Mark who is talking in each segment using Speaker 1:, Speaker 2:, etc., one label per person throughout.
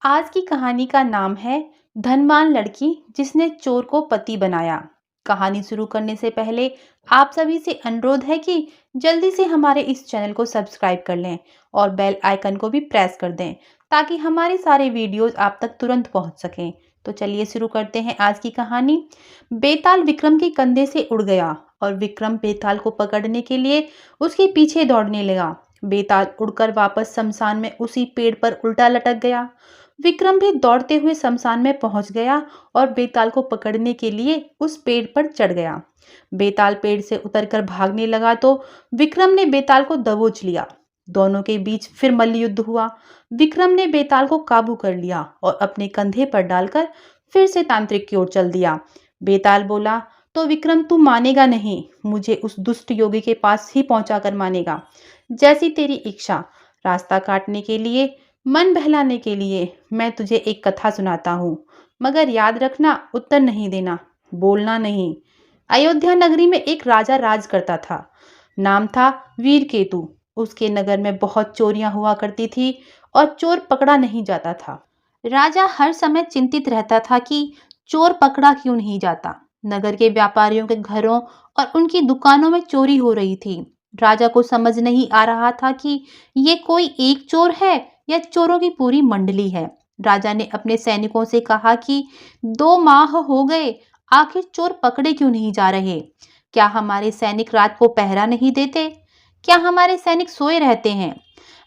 Speaker 1: आज की कहानी का नाम है धनवान लड़की जिसने चोर को पति बनाया। कहानी शुरू करने से पहले आप सभी से अनुरोध है कि जल्दी से हमारे इस चैनल को सब्सक्राइब कर लें और बेल आइकन को भी प्रेस कर दें ताकि हमारे सारे वीडियोस आप तक तुरंत पहुंच सकें। तो चलिए शुरू करते हैं आज की कहानी। बेताल विक्रम के कंधे से उड़ गया और विक्रम बेताल को पकड़ने के लिए उसके पीछे दौड़ने लगा। बेताल उड़कर वापस शमशान में उसी पेड़ पर उल्टा लटक गया। विक्रम भी दौड़ते हुए शमशान में पहुंच गया और बेताल को पकड़ने के लिए उस पेड़ पर चढ़ गया। बेताल पेड़ से उतरकर भागने लगा तो विक्रम ने बेताल को दबोच लिया। दोनों के बीच फिर मल्लयुद्ध हुआ। विक्रम ने बेताल को काबू कर लिया और अपने कंधे पर डालकर फिर से तांत्रिक की ओर चल दिया। बेताल बोला, तो विक्रम तू मानेगा नहीं, मुझे उस दुष्ट योगी के पास ही पहुंचाकर मानेगा। जैसी तेरी इच्छा। रास्ता काटने के लिए, मन बहलाने के लिए मैं तुझे एक कथा सुनाता हूँ, मगर याद रखना, उत्तर नहीं देना, बोलना नहीं। अयोध्या नगरी में एक राजा राज करता था। नाम था वीर केतु। उसके नगर में बहुत चोरियां हुआ करती थी और चोर पकड़ा नहीं जाता था। राजा हर समय चिंतित रहता था कि चोर पकड़ा क्यों नहीं जाता। नगर के व्यापारियों के घरों और उनकी दुकानों में चोरी हो रही थी। राजा को समझ नहीं आ रहा था कि ये कोई एक चोर है या चोरों की पूरी मंडली है। राजा ने अपने सैनिकों से कहा कि 2 माह हो गए, आखिर चोर पकड़े क्यों नहीं जा रहे? क्या हमारे सैनिक रात को पहरा नहीं देते? क्या हमारे सैनिक सोए रहते हैं?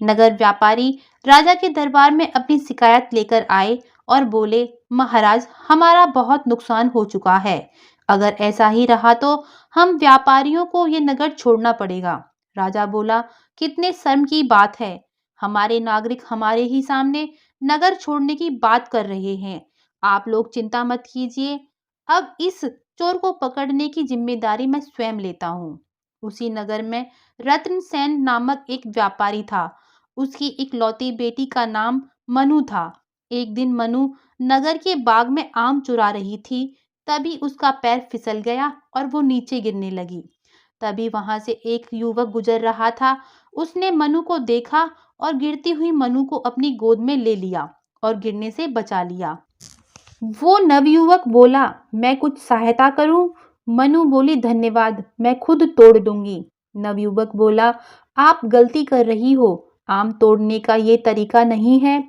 Speaker 1: नगर व्यापारी राजा के दरबार में अपनी शिकायत लेकर आए और बोले, महाराज, हमारा बहुत नुकसान हो चुका है। अगर ऐसा ही रहा तो हम व्यापारियों को ये नगर छोड़ना पड़ेगा। राजा बोला, कितने शर्म की बात है, हमारे नागरिक हमारे ही सामने नगर छोड़ने की बात कर रहे हैं। आप लोग चिंता मत कीजिए, अब इस चोर को पकड़ने की जिम्मेदारी मैं स्वयं लेता हूँ। उसी नगर में रत्न सेन नामक एक व्यापारी था। उसकी इकलौती बेटी का नाम मनु था। एक दिन मनु नगर के बाग में आम चुरा रही थी। तभी उसका पैर फिसल गया और वो नीचे गिरने लगी। तभी वहां से एक युवक गुजर रहा था। उसने मनु को देखा और गिरती हुई मनु को अपनी गोद में ले लिया और गिरने से बचा लिया। वो नवयुवक बोला, मैं कुछ सहायता करूं? मनु बोली, धन्यवाद, मैं खुद तोड़ दूंगी। नवयुवक बोला, आप गलती कर रही हो, आम तोड़ने का ये तरीका नहीं है।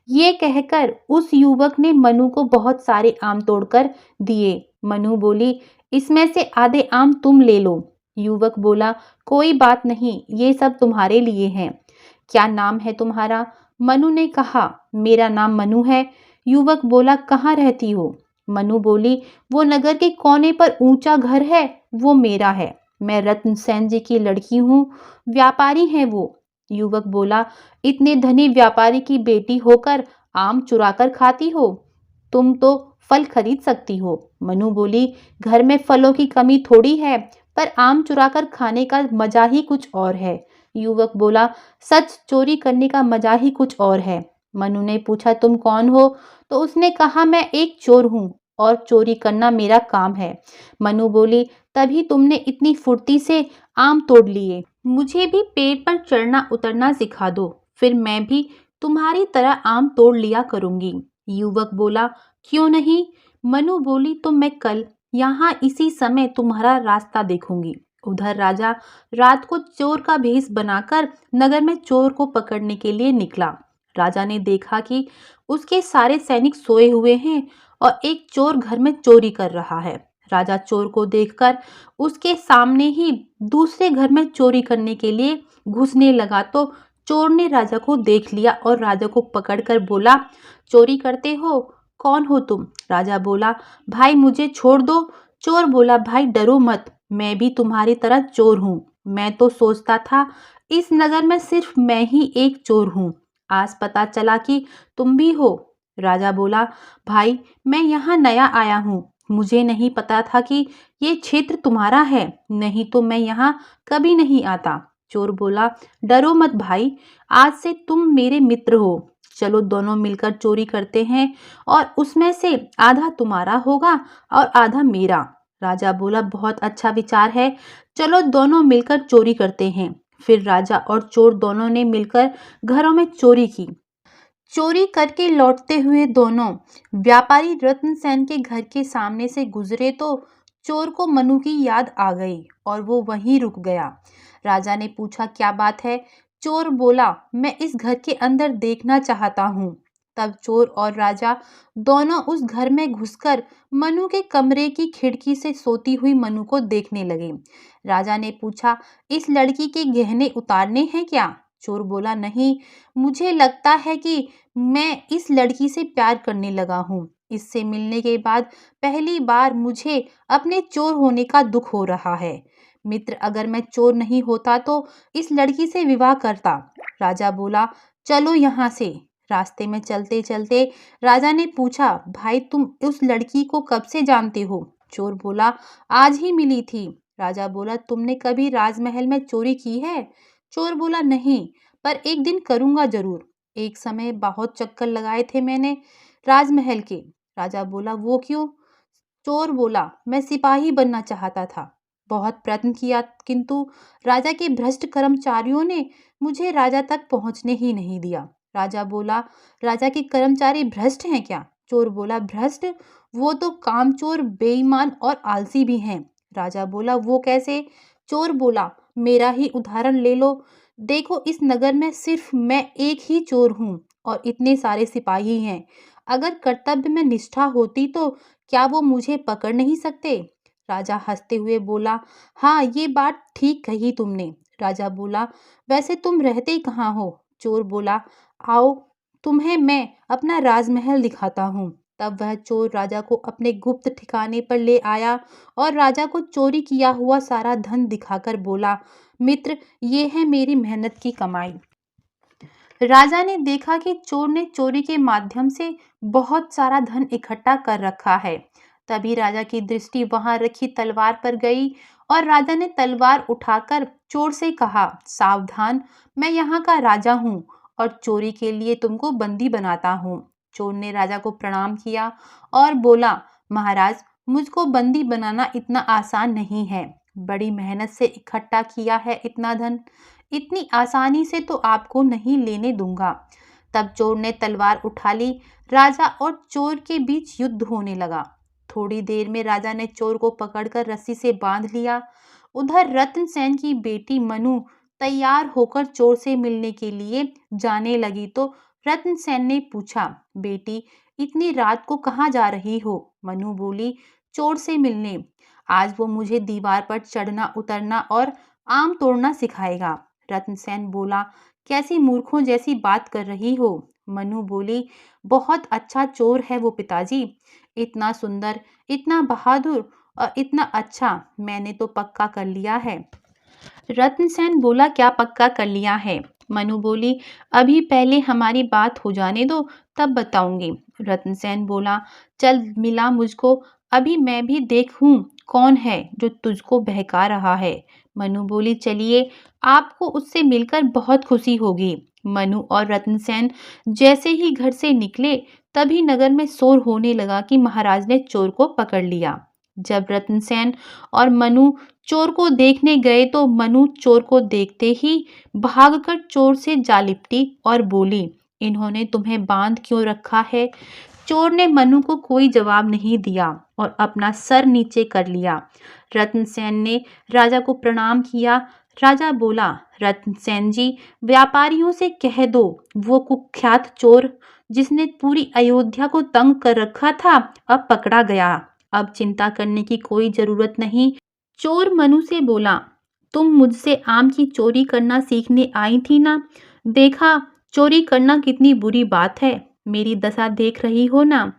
Speaker 1: ये कहकर उस युवक ने मनु को बहुत सारे आम तोड़कर दिए। मनु बोली, इसमें से आधे आम तुम ले लो। युवक बोला, कोई बात नहीं, ये सब तुम्हारे लिए हैं। क्या नाम है तुम्हारा? मनु ने कहा, मेरा नाम मनु है। युवक बोला, कहाँ रहती हो? मनु बोली, वो नगर के कोने पर ऊंचा घर है, वो मेरा है। मैं रत्न सेन जी की लड़की हूँ, व्यापारी हैं वो। युवक बोला, इतने धनी व्यापारी की बेटी होकर आम चुराकर खाती हो? तुम तो फल खरीद सकती हो। मनु बोली, घर में फलों की कमी थोड़ी है, पर आम चुराकर खाने का मजा ही कुछ और है। युवक बोला, सच, चोरी करने का मजा ही कुछ और है। मनु ने पूछा, तुम कौन हो? तो उसने कहा, मैं एक चोर हूँ और चोरी करना मेरा काम है। मनु बोली, तभी तुमने इतनी फुर्ती से आम तोड़ लिए। मुझे भी पेड़ पर चढ़ना उतरना सिखा दो, फिर मैं भी तुम्हारी तरह आम तोड़ लिया करूंगी। युवक बोला, क्यों नहीं? मनु बोली, तो मैं कल यहाँ इसी समय तुम्हारा रास्ता देखूंगी। उधर राजा रात को चोर का भेष बनाकर नगर में चोर को पकड़ने के लिए निकला। राजा ने देखा कि उसके सारे सैनिक सोए हुए हैं और एक चोर घर में चोरी कर रहा है। राजा चोर को देखकर उसके सामने ही दूसरे घर में चोरी करने के लिए घुसने लगा तो चोर ने राजा को देख लिया और राजा को पकड़कर बोला, चोरी करते हो? कौन हो तुम? राजा बोला, भाई मुझे छोड़ दो। चोर बोला, भाई डरो मत, मैं भी तुम्हारी तरह चोर हूँ। मैं तो सोचता था इस नगर में सिर्फ मैं ही एक चोर हूँ, आज पता चला कि तुम भी हो। राजा बोला, भाई मैं यहाँ नया आया हूँ, मुझे नहीं पता था कि ये क्षेत्र तुम्हारा है, नहीं तो मैं यहाँ कभी नहीं आता। चोर बोला, डरो मत भाई, आज से तुम मेरे मित्र हो। चलो दोनों मिलकर चोरी करते हैं और उसमें से आधा तुम्हारा होगा और आधा मेरा। राजा बोला, बहुत अच्छा विचार है, चलो दोनों मिलकर चोरी करते हैं। फिर राजा और चोर दोनों ने मिलकर घरों में चोरी की। चोरी करके लौटते हुए दोनों व्यापारी रत्न सेन के घर के सामने से गुजरे तो चोर को मनु की याद आ गई और वो वहीं रुक गया। राजा ने पूछा, क्या बात है? चोर बोला, मैं इस घर के अंदर देखना चाहता हूँ। तब चोर और राजा दोनों उस घर में घुसकर मनु के कमरे की खिड़की से सोती हुई मनु को देखने लगे। राजा ने पूछा, इस लड़की के गहने उतारने हैं क्या? चोर बोला, नहीं, मुझे लगता है कि मैं इस लड़की से प्यार करने लगा हूँ। इससे मिलने के बाद पहली बार मुझे अपने चोर होने का दुख हो रहा है। मित्र, अगर मैं चोर नहीं होता तो इस लड़की से विवाह करता। राजा बोला, चलो यहाँ से। रास्ते में चलते चलते राजा ने पूछा, भाई तुम उस लड़की को कब से जानते हो? चोर बोला, आज ही मिली थी। राजा बोला, तुमने कभी राजमहल में चोरी की है? चोर बोला, नहीं, पर एक दिन करूंगा जरूर। एक समय बहुत चक्कर लगाए थे मैंने राजमहल के। राजा बोला, वो क्यों? चोर बोला, मैं सिपाही बनना चाहता था। बहुत प्रयत्न किया, किंतु राजा के भ्रष्ट कर्मचारियों ने मुझे राजा तक पहुंचने ही नहीं दिया। राजा बोला, राजा के कर्मचारी भ्रष्ट हैं क्या? चोर बोला, भ्रष्ट? वो तो कामचोर, बेईमान और आलसी भी हैं। राजा बोला, वो कैसे? चोर बोला, मेरा ही उदाहरण ले लो। देखो, इस नगर में सिर्फ मैं एक ही चोर हूँ और इतने सारे सिपाही हैं। अगर कर्तव्य में निष्ठा होती तो क्या वो मुझे पकड़ नहीं सकते? राजा हंसते हुए बोला, हाँ, ये बात ठीक कही तुमने। राजा बोला, वैसे तुम रहते कहाँ हो? चोर बोला, आओ, तुम्हें मैं अपना राजमहल दिखाता हूँ। तब वह चोर राजा को अपने गुप्त ठिकाने पर ले आया और राजा को चोरी किया हुआ सारा धन दिखाकर बोला, मित्र, ये है मेरी मेहनत की कमाई। राजा ने देखा कि चोर ने चोरी के माध्यम से बहुत सारा धन इकट्ठा कर रखा है। तभी राजा की दृष्टि वहां रखी तलवार पर गई और राजा ने तलवार उठाकर चोर से कहा, सावधान, मैं यहाँ का राजा हूँ और चोरी के लिए तुमको बंदी बनाता हूँ। चोर ने राजा को प्रणाम किया और बोला, महाराज, मुझको बंदी बनाना इतना आसान नहीं है। बड़ी मेहनत से इकट्ठा किया है इतना धन, इतनी आसानी से तो आपको नहीं लेने दूंगा। तब चोर ने तलवार उठा ली। राजा और चोर के बीच युद्ध होने लगा। थोड़ी देर में राजा ने चोर को पकड़कर रस्सी से बांध लिया। उधर रत्न सेन की बेटी मनु तैयार होकर चोर से मिलने के लिए जाने लगी तो रत्न सेन ने पूछा, बेटी, इतनी रात को कहाँ जा रही हो? मनु बोली, चोर से मिलने। आज वो मुझे दीवार पर चढ़ना उतरना और आम तोड़ना सिखाएगा। रत्नसेन बोला, कैसी मूर्खों जैसी बात कर रही हो? मनु बोली, बहुत अच्छा चोर है वो पिताजी, इतना सुंदर, इतना बहादुर और इतना अच्छा, मैंने तो पक्का कर लिया है। रत्नसेन बोला, क्या पक्का कर लिया है? मनु बोली, अभी पहले हमारी बात हो जाने दो, तब बताऊंगी। रत्नसेन बोला, चल मिला मुझको, अभी मैं भी देखूं कौन है जो तुझको बहका रहा है। मनु बोली, चलिए, आपको उससे मिलकर बहुत खुशी होगी। मनु और रत्नसेन जैसे ही घर से निकले तभी नगर में शोर होने लगा कि महाराज ने चोर को पकड़ लिया। जब रत्नसेन और मनु चोर को देखने गए तो मनु चोर को देखते ही भागकर चोर से जा लिपटी और बोली, इन्होंने तुम्हें बांध क्यों रखा है? चोर ने मनु को कोई जवाब नहीं दिया और अपना सर नीचे कर लिया। रत्नसेन ने राजा को प्रणाम किया। राजा बोला, रत्नसेन जी, व्यापारियों से कह दो वो कुख्यात चोर जिसने पूरी अयोध्या को तंग कर रखा था अब पकड़ा गया। अब चिंता करने की कोई जरूरत नहीं। चोर मनु से बोला, तुम मुझसे आम की चोरी करना सीखने आई थी ना? देखा चोरी करना कितनी बुरी बात है, मेरी दशा देख रही हो ना?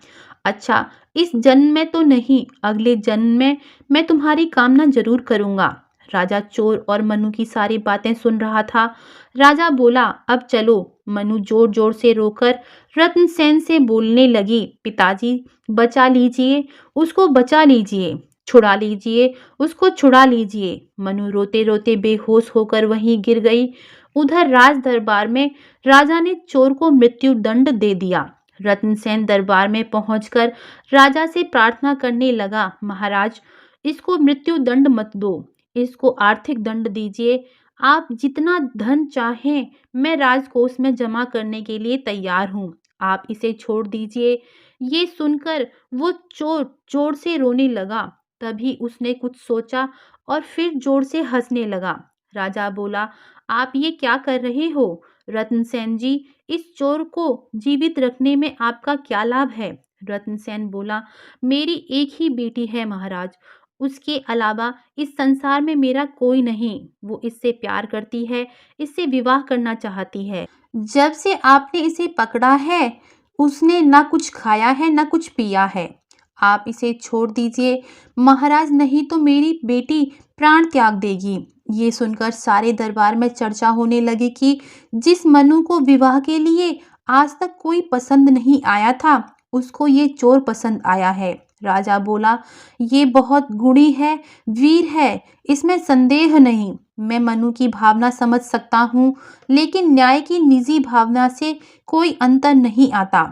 Speaker 1: अच्छा, इस जन्म में तो नहीं, अगले जन्म में मैं तुम्हारी कामना जरूर करूंगा। राजा चोर और मनु की सारी बातें सुन रहा था। राजा बोला, अब चलो। मनु जोर जोर से रोकर रत्नसेन से बोलने लगी, पिताजी, बचा लीजिए, उसको बचा लीजिए, छुड़ा लीजिए, उसको छुड़ा लीजिए। मनु रोते रोते बेहोश होकर वहीं गिर गई। उधर राज दरबार में राजा ने चोर को मृत्यु दंड दे दिया। रत्नसेन दरबार में पहुंचकर राजा से प्रार्थना करने लगा, महाराज, इसको मृत्यु दंड मत दो, इसको आर्थिक दंड दीजिए। आप जितना धन चाहें मैं राजकोष में जमा करने के लिए तैयार हूँ। आप इसे छोड़ दीजिए। ये सुनकर वो चोर जोर से रोने लगा। तभी उसने कुछ सोचा और फिर जोर से हंसने लगा। राजा बोला, आप ये क्या कर रहे हो रत्नसेन जी? इस चोर को जीवित रखने में आपका क्या लाभ है? रत्नसेन बोला, मेरी एक ही बेटी है महाराज। उसके अलावा इस संसार में मेरा कोई नहीं। वो इससे प्यार करती है, इससे विवाह करना चाहती है। जब से आपने इसे पकड़ा है उसने ना कुछ खाया है ना कुछ पिया है। आप इसे छोड़ दीजिए महाराज, नहीं तो मेरी बेटी प्राण त्याग देगी। ये सुनकर सारे दरबार में चर्चा होने लगी कि जिस मनु को विवाह के लिए आज तक कोई पसंद नहीं आया था उसको ये चोर पसंद आया है। राजा बोला, ये बहुत गुणी है, वीर है, इसमें संदेह नहीं। मैं मनु की भावना समझ सकता हूँ, लेकिन न्याय की निजी भावना से कोई अंतर नहीं आता।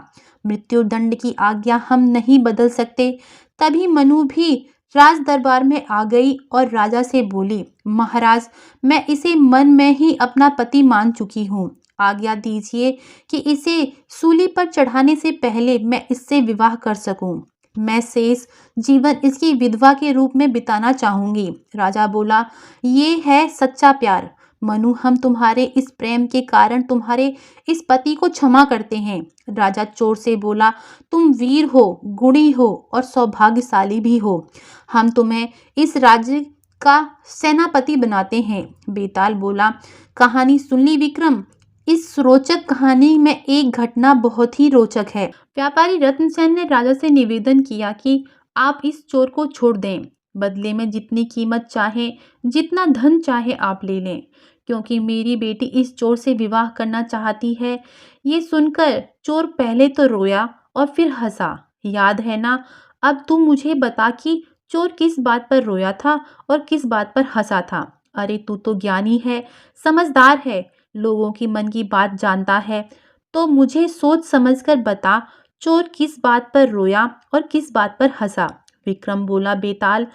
Speaker 1: मृत्युदंड की आज्ञा हम नहीं बदल सकते। तभी मनु भी राज दरबार में आ गई और राजा से बोली, महाराज, मैं इसे मन में ही अपना पति मान चुकी हूँ। आज्ञा दीजिए कि इसे सूली पर चढ़ाने से पहले मैं इससे विवाह कर सकूं। मैं शेष जीवन इसकी विधवा के रूप में बिताना चाहूंगी। राजा बोला, ये है सच्चा प्यार। मनु, हम तुम्हारे इस प्रेम के कारण तुम्हारे इस पति को क्षमा करते हैं। राजा चोर से बोला, तुम वीर हो, गुणी हो और सौभाग्यशाली भी हो। हम तुम्हें इस राज्य का सेनापति बनाते हैं। बेताल बोला, कहानी सुन ली विक्रम? इस रोचक कहानी में एक घटना बहुत ही रोचक है। व्यापारी रत्नसेन ने राजा से निवेदन किया कि आप इस चोर को छोड़ दें। बदले में जितनी कीमत चाहे, जितना धन चाहे आप ले लें, क्योंकि मेरी बेटी इस चोर से विवाह करना चाहती है। ये सुनकर चोर पहले तो रोया और फिर हंसा। याद है ना? अब तू मुझे बता कि चोर किस बात पर रोया था और किस बात पर हंसा था। अरे तू तो ज्ञानी है, समझदार है, लोगों की मन की बात जानता है, तो मुझे सोच समझकर बता, चोर किस बात पर रोया और किस बात पर हंसा? विक्रम बोला, बेताल,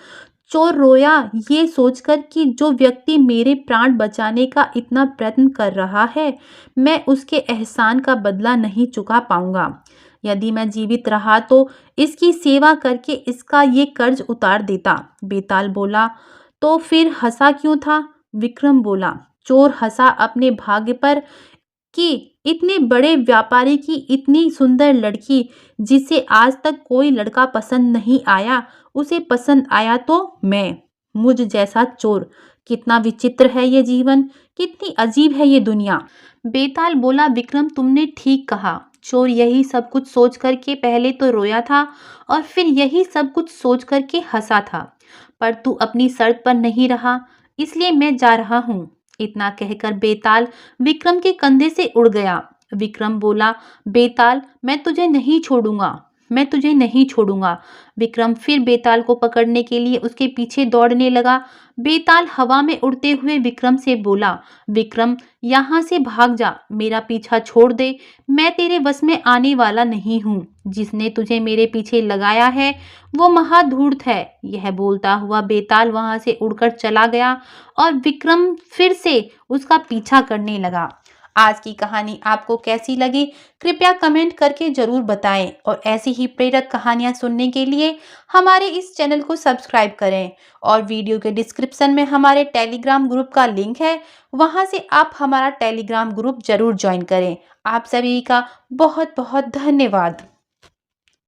Speaker 1: चोर रोया ये सोचकर कि जो व्यक्ति मेरे प्राण बचाने का इतना प्रयत्न कर रहा है, मैं उसके एहसान का बदला नहीं चुका पाऊंगा। यदि मैं जीवित रहा तो इसकी सेवा करके इसका ये कर्ज उतार देता। बेताल बोला, तो फिर हंसा क्यों था? विक्रम बोला, चोर हंसा अपने भाग्य पर कि इतने बड़े व्यापारी की इतनी सुंदर लड़की, जिसे आज तक कोई लड़का पसंद नहीं आया, उसे पसंद आया तो मैं, मुझ जैसा चोर। कितना विचित्र है ये जीवन, कितनी अजीब है ये दुनिया। बेताल बोला, विक्रम, तुमने ठीक कहा। चोर यही सब कुछ सोच करके पहले तो रोया था और फिर यही सब कुछ सोच करके हंसा था। पर तू अपनी शर्त पर नहीं रहा, इसलिए मैं जा रहा हूँ। इतना कहकर बेताल विक्रम के कंधे से उड़ गया। विक्रम बोला, बेताल, मैं तुझे नहीं छोड़ूंगा, मैं तुझे नहीं छोड़ूंगा। विक्रम फिर बेताल को पकड़ने के लिए उसके पीछे दौड़ने लगा। बेताल हवा में उड़ते हुए विक्रम से बोला, विक्रम, यहाँ से भाग जा, मेरा पीछा छोड़ दे, मैं तेरे वश में आने वाला नहीं हूँ। जिसने तुझे मेरे पीछे लगाया है वो महाधूर्त है। यह बोलता हुआ बेताल वहां से उड़कर चला गया और विक्रम फिर से उसका पीछा करने लगा। आज की कहानी आपको कैसी लगी कृपया कमेंट करके जरूर बताएं और ऐसी ही प्रेरक कहानियां सुनने के लिए हमारे इस चैनल को सब्सक्राइब करें और वीडियो के डिस्क्रिप्शन में हमारे टेलीग्राम ग्रुप का लिंक है, वहां से आप हमारा टेलीग्राम ग्रुप जरूर ज्वाइन करें। आप सभी का बहुत बहुत धन्यवाद।